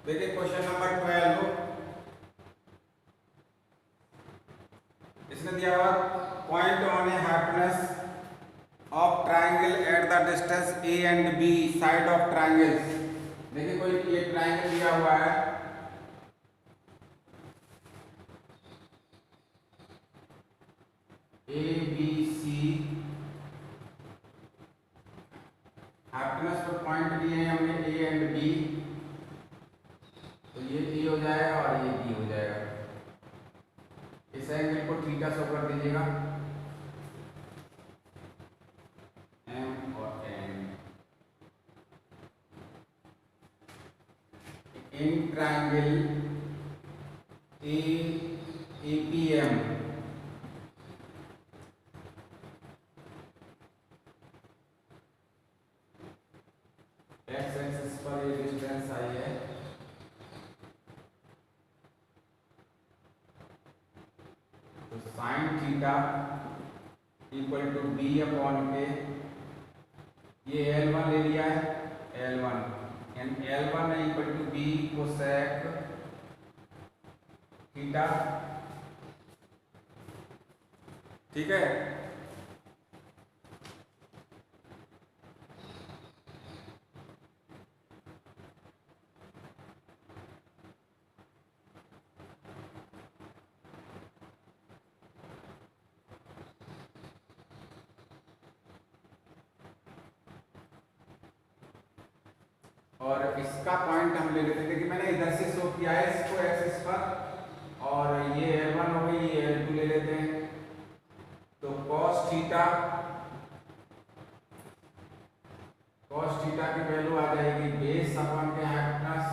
देखिए question number 12 इसने दिया हुआ point on a hypotenuse of triangle at the distance a and b side of triangles. देखिए कोई ये ट्राइंगल दिया हुआ है, ए बी सी, हाइपोटेनस पर पॉइंट दिए हैं हमने ए एंड बी, तो ये ए हो जाएगा और ये बी हो जाएगा। इस एंगल को थीटा शो कर दीजिएगा, एम और N. In triangle A P M x axis पर ये डिस्टेंस आई है, तो sine theta equal to B upon के, ये L1 ले लिया है, L1 and L1 equal to B cosec theta. ठीक है, और इसका पॉइंट हम ले लेते हैं कि मैंने इधर से शो किया है इसको एक्सिस पर, और ये L1 हो गई, ये L2 ले लेते हैं, तो cos थीटा की वैल्यू आ जाएगी बेस अपॉन के हाइपोटेनस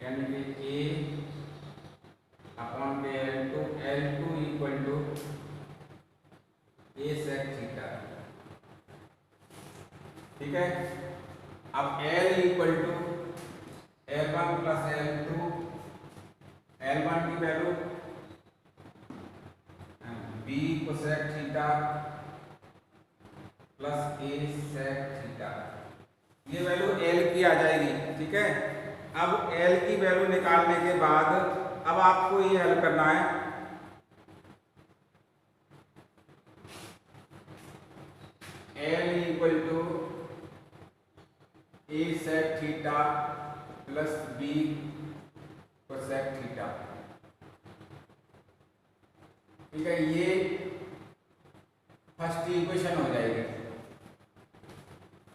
यानी कि a अपॉन के L2 equal to a sec theta. ठीक है, अब L equal to L1 plus L2, L1 की value b cosec theta plus a sec theta, ये वैल्यू L की आ जाएगी। ठीक है, अब L की वैल्यू निकालने के बाद अब आपको ये हल करना है, L equal to a sec theta plus b cosec theta. ठीक है, ये फर्स्ट इक्वेशन हो जाएगी।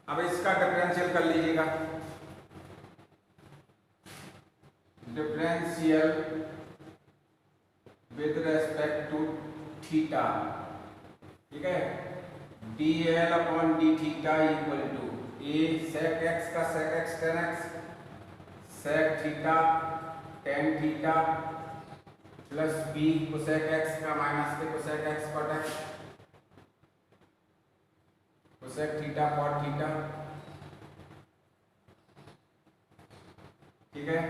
अब इसका डिफरेंशियल कर लीजिएगा, differential with respect to theta. ठीक है, dl upon D theta equal to a sec x का sec x tan x sec theta tan theta plus b cosec x का माइनस के cosec x cot x cosec theta cot theta. ठीक है,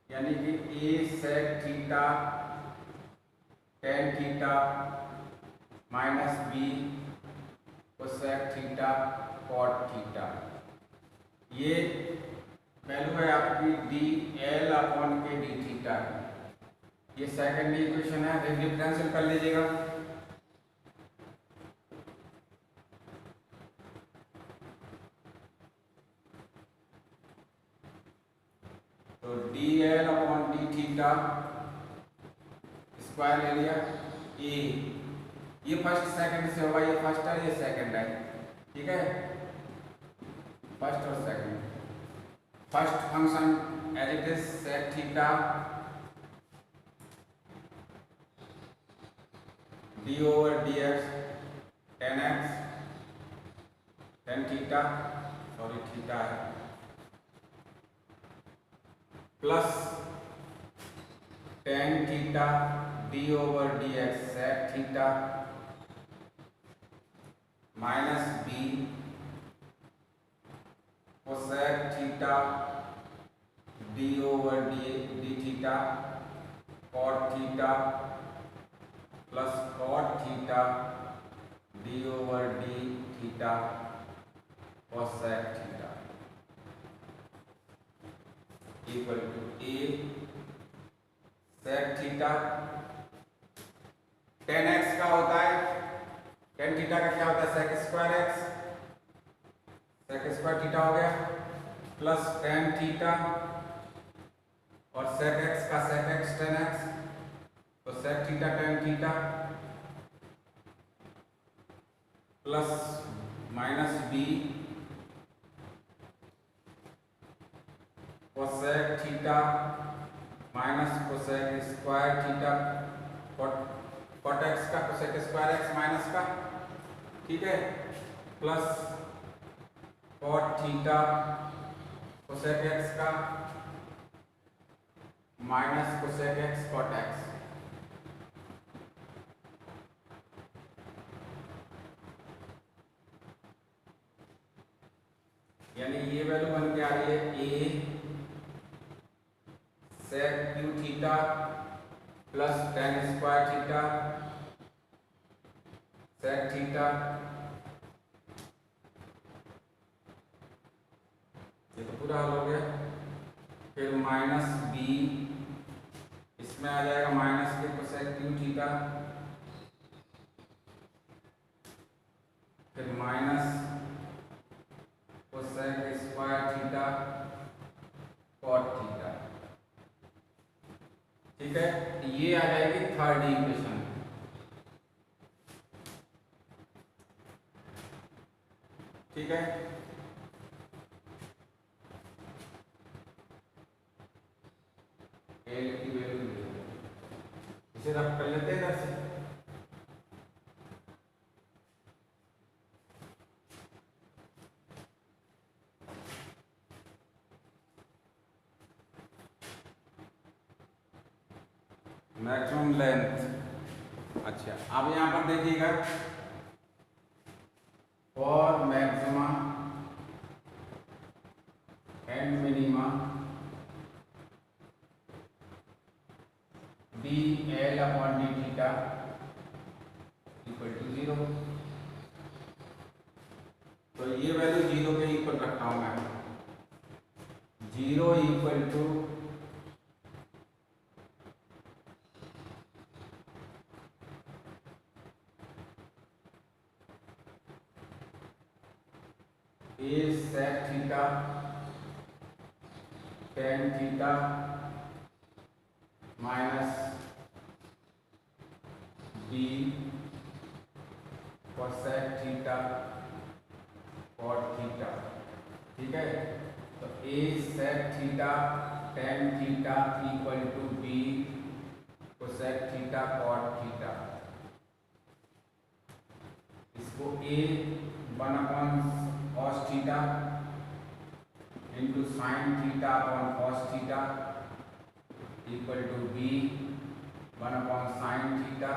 यानी कि a sec theta tan theta minus b cosec theta cot theta, ये value है आपकी d l upon के डी थीटा। ये सेकंड इक्वेशन है, डिफरेंशियल कर लीजिएगा। तो D l upon D theta square ले लिया, ए ये फर्स्ट सेकंड से होगा, ये फर्स्ट है ये सेकंड है। ठीक है, फर्स्ट और second. First function as it is sec theta D over D X tan X tan theta, sorry theta है, plus tan theta D over D X sec theta minus B cosec theta D over D theta cot theta plus cot theta D over D theta cosec theta. Equal to A sec theta. Tan X का होता है, tan theta का क्या होता है sec square x, sec square theta हो गया, plus tan theta और सेक एक्स का सेक एक्स टेन एक्स, तो sec theta tan theta plus minus B cosec theta minus cosec square theta, cot X का कोसेक स्क्वायर एक्स माइनस का, ठीक है, plus cot theta cosec X का minus cosec X cot X. यानी ये value बन के आ रही है A sec cube theta plus tan square theta sec theta, ये तो पूरा हल हो गया। फिर माइनस बी, इसमें आ जाएगा माइनस के कोसेक क्यू थीटा, फिर minus cosec square theta cot theta, ठीक है। ये आ जाएगी थर्ड इक्वेशन, ठीक है। एल की वैल्यू इसे रब कर लेते हैं इधर से, मैक्सिमम लेंथ। अच्छा अब यहां पर देखिएगा for maxima and minima d l upon D theta equal to 0, तो ये वैल्यू 0 के इक्वल रखता हूं मैं, 0 equal to A sec theta tan theta minus B cosec theta cot theta, ठीक है। तो A sec theta tan theta equal to B cosec theta cot theta, इसको A 1/cos theta into sine theta upon cos theta equal to B 1/sin theta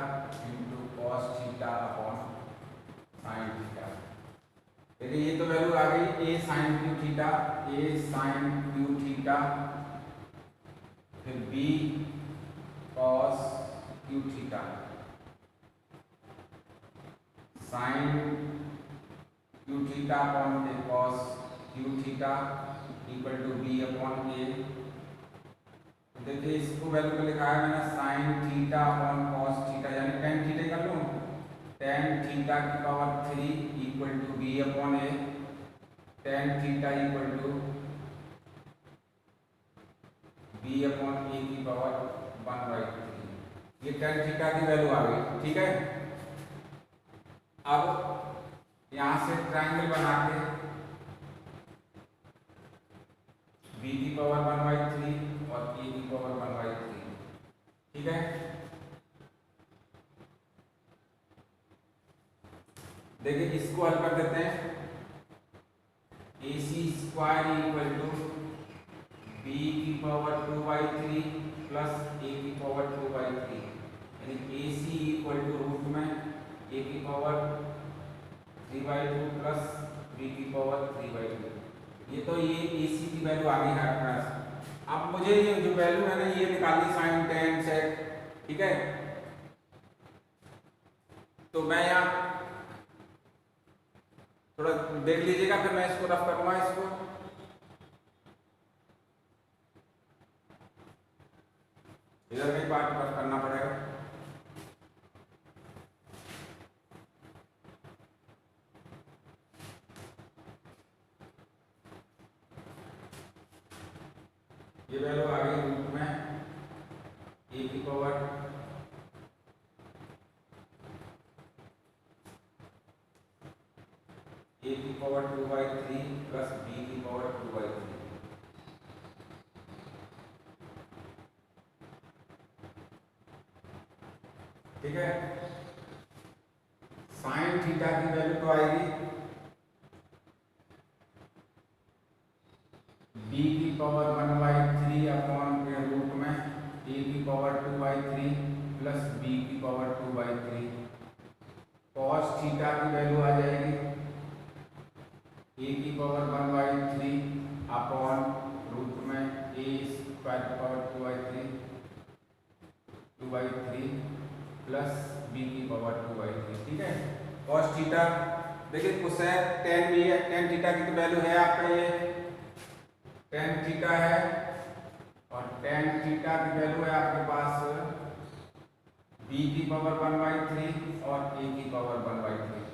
into cos theta upon sine theta. देखिए ये तो value आ गई A sine cube theta, A sine cube theta, फिर B cos cube theta sine cube theta upon A cos cube theta equal to B upon A. देखिए इसको value को लिखा है मैंने sine theta upon cos theta, यानी tan theta कर लूँ, टेन थीटा की power 3 equal to B upon A, tan theta equal to B upon ए की पावर 1/3। ये टेन थीटा की वैल्यू आ गई, ठीक है। अब यहां से ट्रायंगल बना के b की पावर 1/3 और a की पावर 1/3, ठीक है। देखिए इसको हल कर देते हैं, ac square equal to b की पावर 2/3 प्लस a की पावर 2/3, यानी ac इक्वल टू रूट में a की पावर 3/2 प्लस b की पावर 3/2। ये तो ये ac की वैल्यू आ गई है। अब मुझे ये जो वैल्यू है ना ये निकालनी साइन टेन सेक, ठीक है। तो मैं यहाँ थोड़ा देख लीजिएगा, फिर मैं इसको रफ करूंगा इसको। इधर का ही पार्ट करना पड़ेगा। ये वैल्यू आ गई रूट में ए की पावर ए की पावर 2/3 प्लस बी की पावर 2/3। ठीक है, साइन थीटा की वैल्यू तो आएगी बी की पावर 1/3 अपॉन के रूट में ए की पावर 2/3 प्लस बी की पावर 2/3। कॉस थीटा की वैल्यू आ जाएगी ए की पावर 1/3 अपॉन रूट में ए स्क्वायर की पावर 2/3 प्लस बी की पावर 2/3। ठीक है, कॉस थीटा देखिए कोसेक टेन भी है, टेन थीटा की तो वैल्यू है आपका ये टेन थीटा है, और टेन थीटा की वैल्यू है आपके पास बी की पावर 1/3 और ए की पावर 1/3।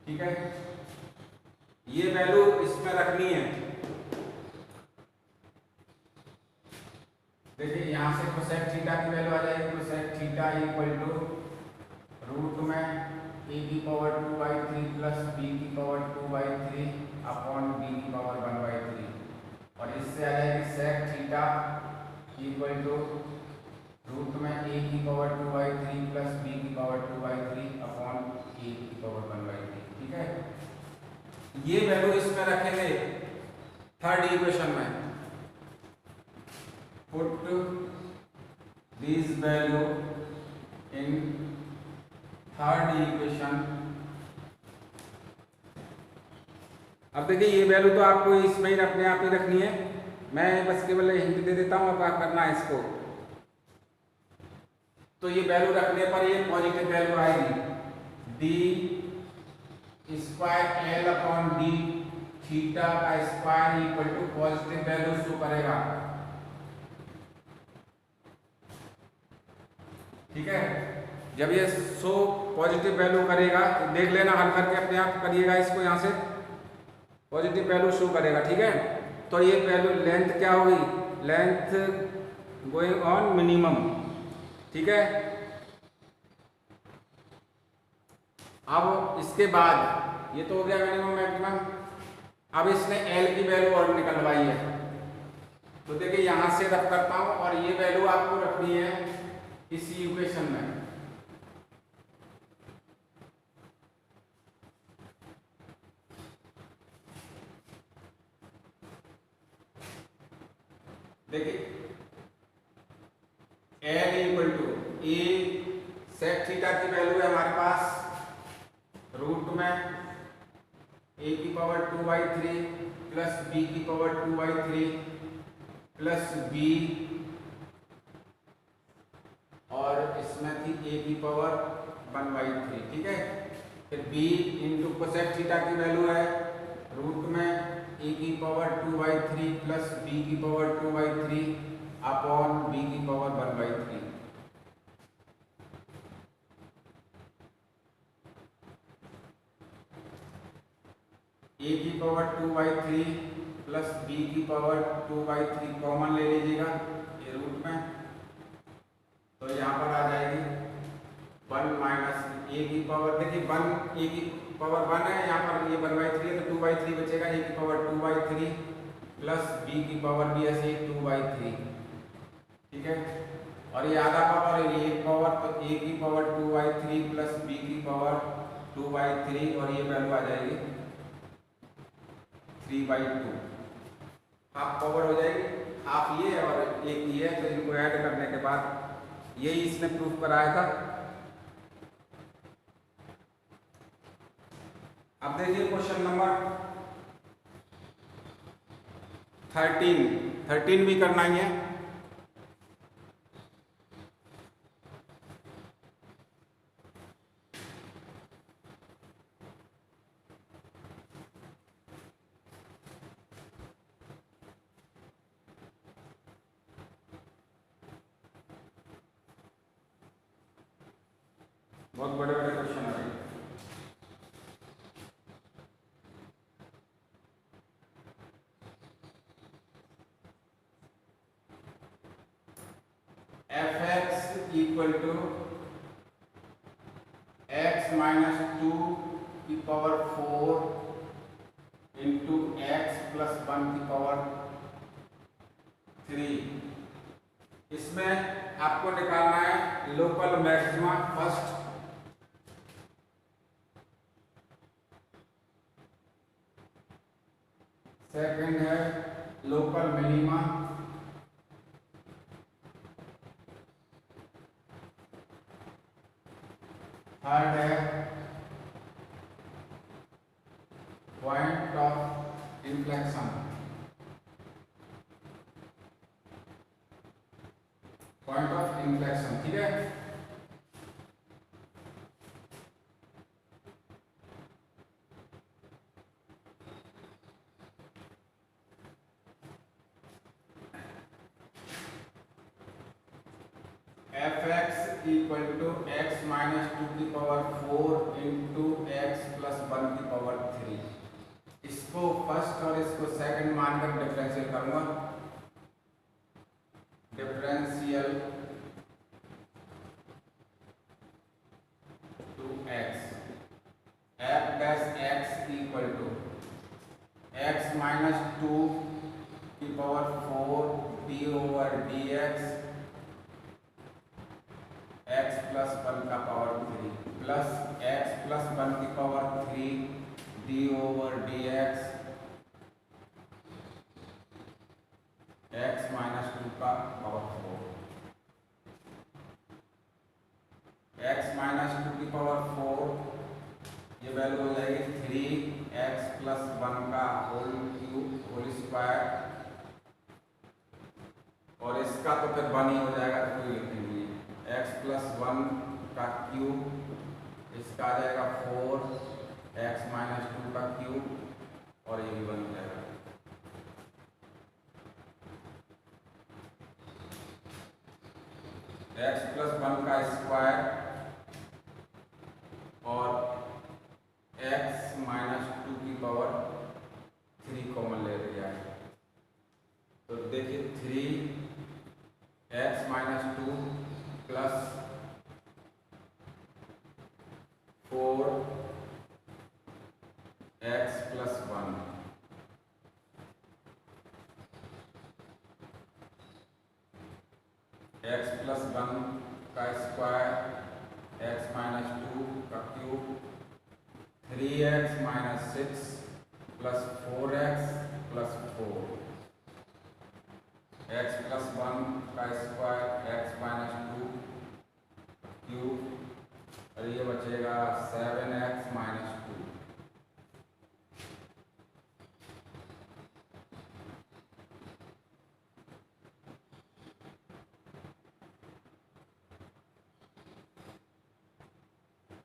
ठीक है, ये वैल्यू इसमें रखनी है। देखिए यहां से कोसेक थीटा की वैल्यू आ जाएगी cosec theta equal to root में ए की पावर 2/3 प्लस बी की पावर 2/3 अपॉन बी की पावर 1/3, और इससे आ जाएगी sec theta equal to root में ए की पावर 2/3 प्लस बी की पावर 2/3 अपॉन ए की पावर 1/3। ठीक है, ये वैल्यू इसमें रखेंगे थर्ड इक्वेशन में। Put this value in third equation. अब देखिए ये वैल्यू तो आपको इसमें ही अपने आप ही रखनी है, मैं बस केवल हिंट दे देता हूं, अब क्या करना है इसको। तो ये वैल्यू रखने पर ये पॉजिटिव वैल्यू आएगी D square L upon D theta का square equal to positive value show करेगा। ठीक है, जब ये शो पॉजिटिव वैल्यू करेगा तो देख लेना, हल करके अपने आप करिएगा इसको, यहां से पॉजिटिव वैल्यू शो करेगा। ठीक है, तो ये वैल्यू लेंथ क्या होगी, लेंथ गोइंग ऑन मिनिमम। ठीक है, अब इसके बाद ये तो हो गया मिनिमम मैक्सिमम, अब इसने एल की वैल्यू और निकलवाई है, तो देखिए यहां से रख करता हूं, और ये वैल्यू आपको रखनी है इसी इक्वेशन में। देखिए l equal to A sec theta की वैल्यू है हमारे पास रूट में ए की पावर 2/3 प्लस बी की पावर 2/3 प्लस बी, और इसमें थी ए की पावर 1/3। ठीक है, फिर बी इंटू कोसेक थीटा की वैल्यू है रूट में ए की पावर 2/3 प्लस बी की पावर 2/3 अपॉन बी की पावर 1/3। ए की पावर 2/3 प्लस बी की पावर 2/3 कॉमन ले लीजिएगा ये रूट में, तो यहाँ पर आ जाएगी 1 माइनस ए की पावर, देखिए 1 ए की पावर 1 है, यहाँ पर ये 1/3 है तो 2/3 बचेगा, ए की पावर 2/3 प्लस बी की पावर भी ऐसे 2/3। ठीक है, और ये आधा पावर है, ये एक पावर, तो ए की पावर 2/3 प्लस बी की पावर 2/3, और ये वैल्यू आ जाएगी 3/2। हाफ पावर हो जाएगी, हाफ ये और एक ये, तो इनको ऐड करने के बाद यही इसने प्रूफ कराया था। अब देखिए क्वेश्चन नंबर 13 भी करना ही है। बहुत बड़े बड़े क्वेश्चन आ रहे हैं। F x equal to x minus 2 की पावर 4 इंटू एक्स प्लस 1 की पावर 3। इसमें आपको निकालना है लोकल मैक्सिमा फर्स्ट, सेकंड है लोकल मिनिमा, थर्ड है point of inflection. Point of inflection, ठीक है। F x equal to x minus 2 की पावर 4 इंटू एक्स प्लस 1 की पावर 3। इसको फर्स्ट और इसको सेकंड मानकर डिफरेंशियल करूंगा। Differential to x, f dash x equal to x minus 2 की power 4 d over D x x plus 1 का power 3 plus x plus 1 की power 3 d over D x x minus 2 का power 4। X minus 2 की power 4 ये value हो जाएगी 3 x plus 1 का whole cube whole square, और इसका तो फिर 1 ही हो जाएगा, तो कोई लिखेंगे एक्स प्लस 1 का क्यूब, इसका आ जाएगा 4 एक्स माइनस 2 का क्यूब, और ये भी 1 हो जाएगा। एक्स प्लस 1 का स्क्वायर और एक्स माइनस 2 की पावर 3 कॉमन ले लिया है, तो देखिए 3 x minus 2 plus 4 x plus 1, x plus 1 का स्क्वायर एक्स माइनस 2 का cube, 3x minus 6 plus 4x plus 4, x plus 1 का स्क्वायर एक्स माइनस 2 क्यूब, और ये बचेगा 7x माइनस 2।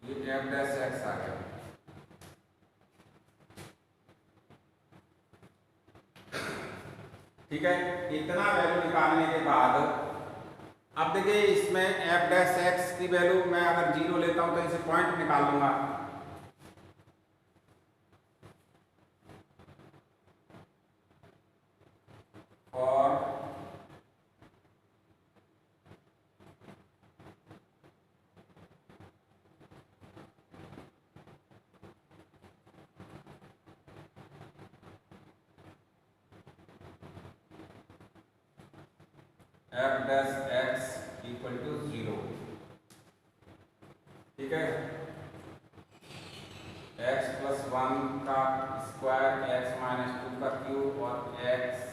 ये एफ डैश एक्स आ गया। ठीक है, इतना वैल्यू निकालने के बाद अब देखिए इसमें एफ डैश एक्स की वैल्यू मैं अगर 0 लेता हूं तो इसे पॉइंट निकाल लूंगा। और F dash x equal to 0, ठीक है। एक्स प्लस 1 का स्क्वायर एक्स माइनस 2 का क्यूब और x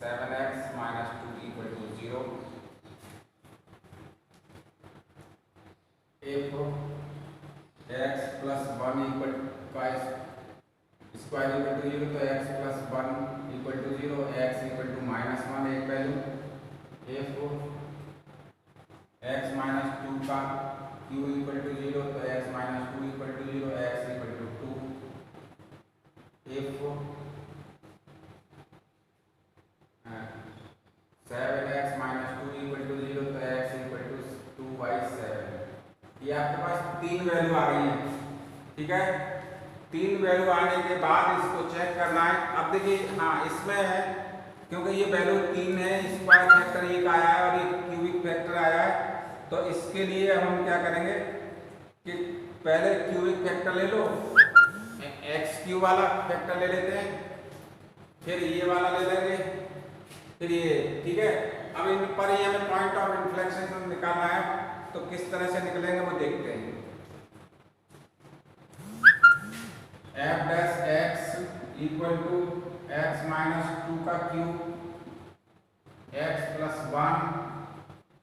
7x minus 2 equal to 0। If x plus 1 equal का स्क्वायर इक्वल टू 0, तो x plus 1 equal to 0, x equal to minus 1 एक value. If x minus 2 का Q equal to 0, तो x minus 2 equal to 0, x equal to 2। If 7x minus 2 equal to 0, तो x equal to 2/7। ये आपके पास 3 ठीक है। 3 value आने के बाद इसको चेक करना है। अब देखिए हाँ इसमें है क्योंकि ये वैल्यू 3 है, स्क्वायर फैक्टर 1 आया है और ये क्यूबिक फैक्टर आया है, तो इसके लिए हम क्या करेंगे कि पहले क्यूबिक फैक्टर ले लो, एक्स क्यू वाला फैक्टर ले लेते हैं, फिर ये वाला ले लेंगे, फिर ये, ठीक है। अब इन पर ये हमें पॉइंट ऑफ इन्फ्लेक्शन निकालना है, तो किस तरह से निकलेंगे वो देखते हैं। F dash x equal to x minus 2 का क्यूब एक्स प्लस 1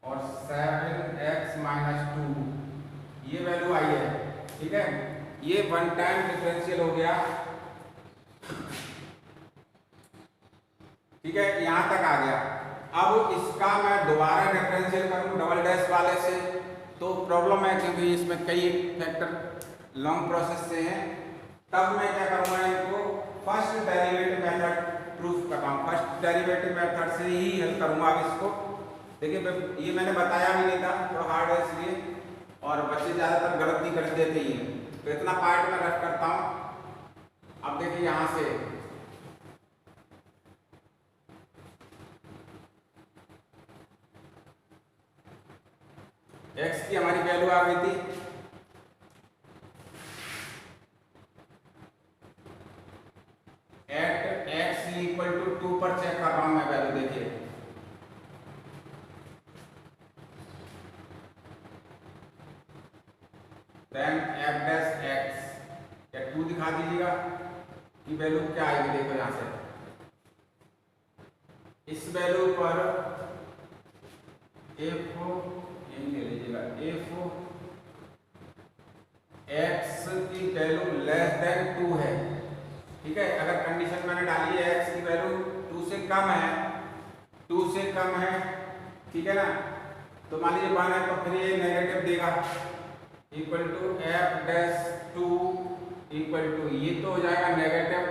और 7x माइनस 2, ये वैल्यू आई है, ठीक है। ये वन टाइम डिफरेंशियल हो गया, ठीक है, यहां तक आ गया। अब इसका मैं दोबारा डिफरेंशियल करूं डबल डैश वाले से तो प्रॉब्लम है, क्योंकि इसमें कई फैक्टर लॉन्ग प्रोसेस से हैं। तब मैं क्या करूंगा, इनको फर्स्ट डेरिवेटिव मेथड प्रूफ करता हूं, फर्स्ट डेरिवेटिव मेथड से ही हल करूंगा। अब इसको देखिए, ये मैंने बताया भी नहीं था, थोड़ा हार्ड है इसलिए, और बच्चे ज़्यादातर गलती कर देते ही हैं, तो इतना पार्ट मैं रख करता हूँ। अब देखिए यहाँ से x की हमारी वैल्यू आ गई थी, एट x इक्वल टू 2 पर चेक कर रहा हूँ मैं वैल्यू, देखिए देन एफ डैश एक्स या 2 दिखा दीजिएगा कि वैल्यू क्या आएगी। देखो यहां से इस वैल्यू पर एफ यही ले लीजिएगा, एफ एक्स की वैल्यू लेस देन 2 है, ठीक है। अगर कंडीशन मैंने डाली है एक्स की वैल्यू 2 से कम है, 2 से कम है, ठीक है ना, तो मान लीजिए 1 है तो फिर ये नेगेटिव देगा, equal to F dash 2 equal to, ये तो हो जाएगा नेगेटिव,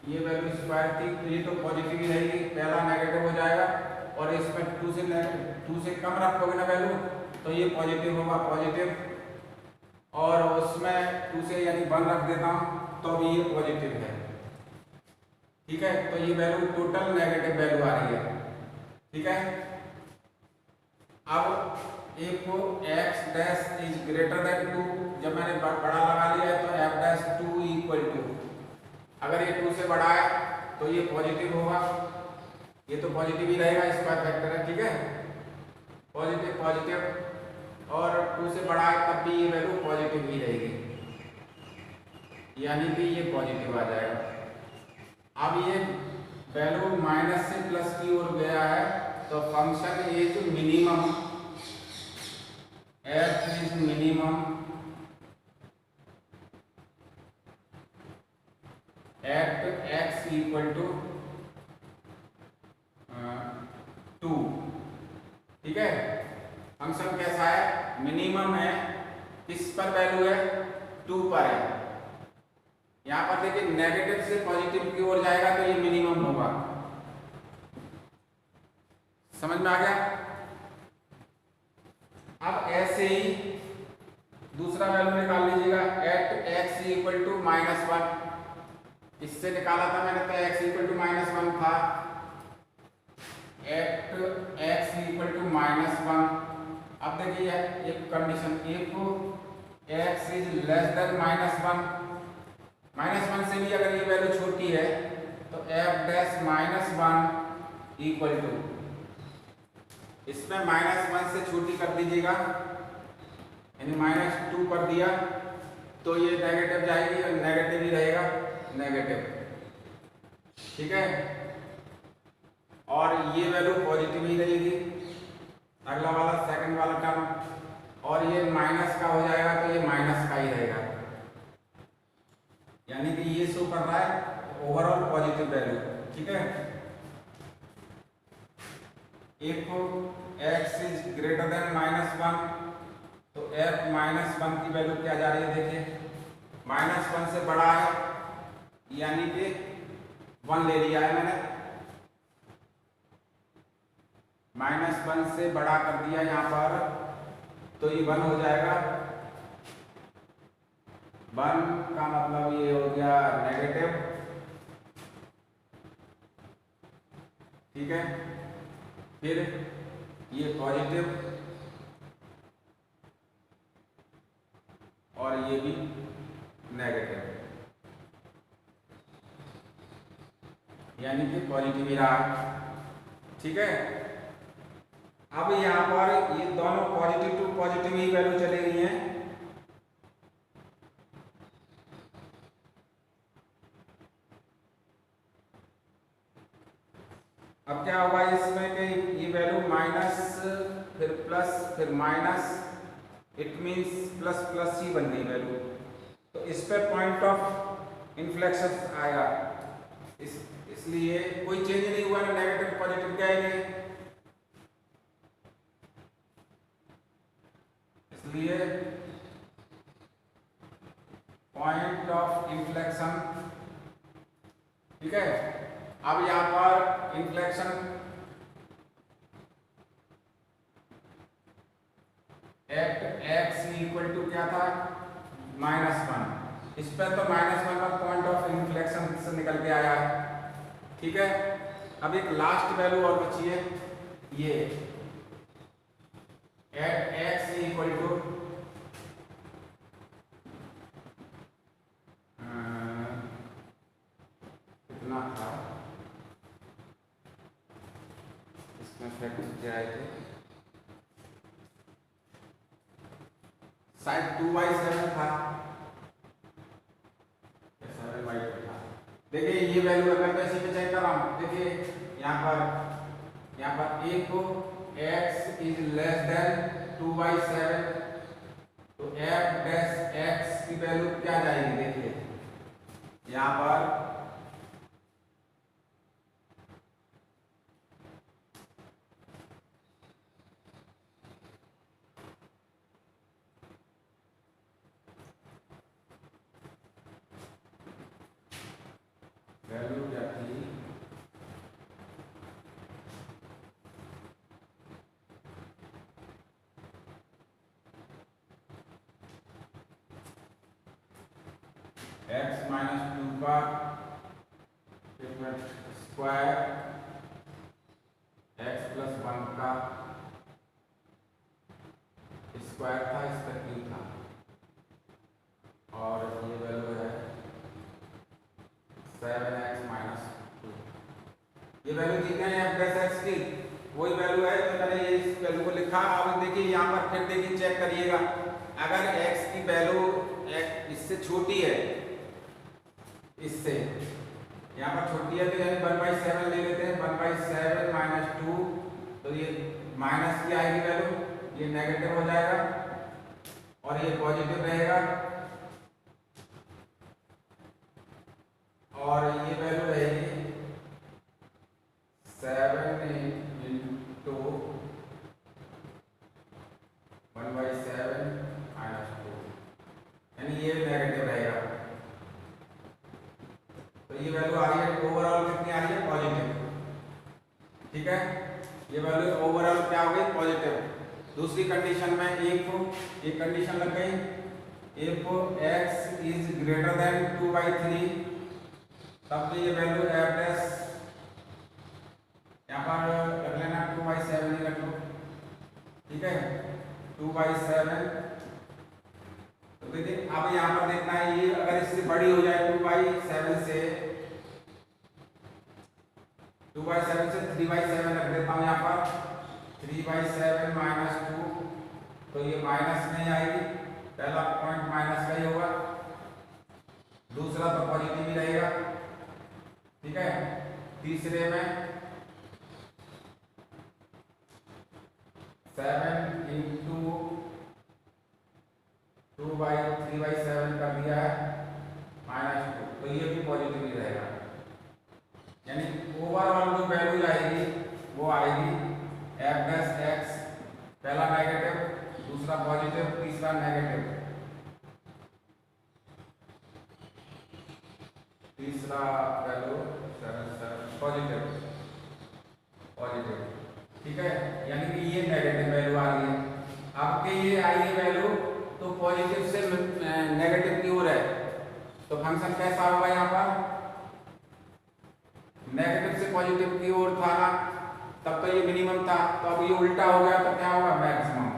ये वैल्यू स्क्वायर थी तो ये तो पॉजिटिव ही रहेगी, पहला नेगेटिव हो जाएगा, और इसमें 2 से कम रखोगे ना वैल्यू तो ये पॉजिटिव होगा, पॉजिटिव, और उसमें 2 से यानी 1 रख देता हूँ तो भी ये पॉजिटिव है, ठीक है। तो ये वैल्यू टोटल नेगेटिव वैल्यू आ रही है, ठीक है। अब if x dash is greater than 2, जब मैंने बड़ा लगा लिया है तो f डैश 2 इक्वल टू, अगर ये 2 से बड़ा है तो ये पॉजिटिव होगा, ये तो पॉजिटिव ही रहेगा, स्क्वायर फैक्टर है, ठीक है, पॉजिटिव पॉजिटिव, और 2 से बड़ा है तब भी ये वैल्यू पॉजिटिव ही रहेगी, यानी कि ये पॉजिटिव आ जाएगा। अब ये वैल्यू माइनस से प्लस की ओर गया है, तो function is minimum, f is minimum at x equal to 2, ठीक है। फंक्शन कैसा है, मिनिमम है, किस पर वैल्यू है, 2 पर है। यहां पर देखिए नेगेटिव से पॉजिटिव की ओर जाएगा तो ये मिनिमम होगा, समझ में आ गया। अब ऐसे ही दूसरा वैल्यू निकाल लीजिएगा, एट एक्स इक्वल टू -1, इससे निकाला था मैंने तो x इक्वल टू -1 था, एट एक्स इक्वल टू -1। अब देखिए एक condition, if x is less than -1 से भी अगर ये वैल्यू छोटी है तो f डैश -1 इक्वल टू, इसमें -1 से छोटी कर दीजिएगा, यानी -2 कर दिया तो ये नेगेटिव जाएगी और नेगेटिव ही रहेगा, नेगेटिव, ठीक है। और ये वैल्यू पॉजिटिव ही रहेगी, अगला वाला सेकंड वाला टर्म, और ये माइनस का हो जाएगा तो ये माइनस का ही रहेगा, यानी कि ये शो कर रहा है ओवरऑल पॉजिटिव वैल्यू, ठीक है। If x is greater than -1 तो f -1 की वैल्यू क्या जा रही है, देखिए -1 से बड़ा है, यानी कि 1 ले लिया है मैंने, -1 से बड़ा कर दिया यहाँ पर तो ये 1 हो जाएगा, 1 का मतलब ये हो गया नेगेटिव, ठीक है। फिर ये पॉजिटिव और ये भी नेगेटिव, यानी कि पॉजिटिव ही रहा, ठीक है। अब यहाँ पर ये दोनों पॉजिटिव टू पॉजिटिव ही वैल्यू चली गई हैं। अब क्या होगा इसमें कि ये वैल्यू माइनस फिर प्लस फिर minus, it means plus plus ही बन गई वैल्यू। तो इस पे पॉइंट ऑफ इन्फ्लेक्शन आएगा, इसलिए कोई चेंज नहीं हुआ ना, नेगेटिव पॉजिटिव क्या है, इसलिए पॉइंट ऑफ इन्फ्लेक्शन, ठीक है। अब यहां पर inflection at x equal to क्या था, -1। इस पर तो -1 का पॉइंट ऑफ इन्फ्लेक्शन से निकल के आया है, ठीक है। अब एक लास्ट वैल्यू और बची है, ये एट एक्स इक्वल टू कितना था, इसमें फैक्टर क्या है, शायद 2/7 था, 7/2 था। देखिए ये वैल्यू अगर मैं इसी पे चेक कर रहा हूँ, देखिए यहाँ पर एक को x इज लेस देन 2/7, तो f डैश x की वैल्यू क्या जाएगी, देखिए यहाँ पर वैल्यू क्या थी, x -2 का स्क्वायर x + 1 का स्क्वायर था, इसका 3 था, और ये वैल्यू है 7x - 2। ये वैल्यू कितनी है f डैश x की, वही वैल्यू है तो मैंने ये इस वैल्यू को लिखा। अब देखिए यहाँ पर फिर देखिए चेक करिएगा, अगर x की वैल्यू इससे छोटी है, इससे यहाँ पर छोटी है तो यानी 1/7 ले लेते हैं, 1/7 - 2, तो ये माइनस की आएगी वैल्यू, ये नेगेटिव हो जाएगा और ये पॉजिटिव रहेगा, और ये वैल्यू रहेगी 7 × 1/7 - 2, यानी ये नेगेटिव रहेगा। तो ये वैल्यू आ रही है ओवरऑल कितनी आ रही है, पॉजिटिव, ठीक है। ये वैल्यू ओवरऑल क्या हो गई, पॉजिटिव। दूसरी कंडीशन में एक कंडीशन लग गई, if x is greater than 2/3, तब तो ये वैल्यू f डैश यहाँ पर रख लेना 2/7 ही रख लो, ठीक है, 2/7। तो देखिए अब यहाँ पर देखना है, ये अगर इससे बड़ी हो जाए 2/7 से 3/7 रख देता हूँ यहाँ पर, 3/7 - 2, तो ये माइनस नहीं आएगी, पहला पॉइंट माइनस का ही होगा, दूसरा तो पॉजिटिव ही रहेगा, ठीक है। तीसरे में 7 × 3/7 कर दिया है -2, तो ये भी पॉजिटिव ही रहेगा, यानी ओवरऑल जो वैल्यू आएगी वो आएगी f डैश x, पहला नेगेटिव, दूसरा पॉजिटिव, तीसरा नेगेटिव, तीसरा वैल्यू पॉजिटिव, ठीक है, यानी कि ये नेगेटिव वैल्यू आ रही है। आपके ये आई है वैल्यू, तो पॉजिटिव से नेगेटिव की ओर है, तो फंक्शन कैसा होगा यहाँ पर, नेगेटिव से पॉजिटिव की ओर था ना, तब तो ये मिनिमम था, तो अब ये उल्टा हो गया तो क्या होगा, maximum.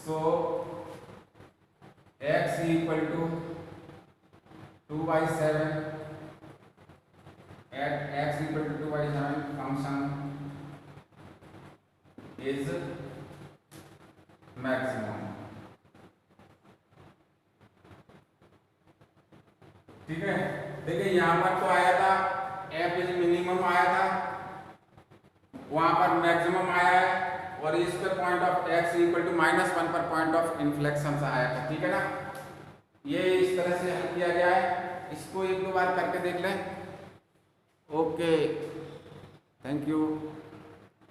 So x equal to 2/7 at x equal to 2/7 function is maximum। ठीक है, देखिए यहाँ पर तो आया था f इज मिनिमम आया था, वहां पर मैक्सिमम आया है, और इस पे point of x equal to -1 पर पॉइंट ऑफ इन्फ्लेक्शन आया था। ठीक है ना, ये इस तरह से हल किया गया है, इसको एक दो बार करके देख लें। Okay, thank you.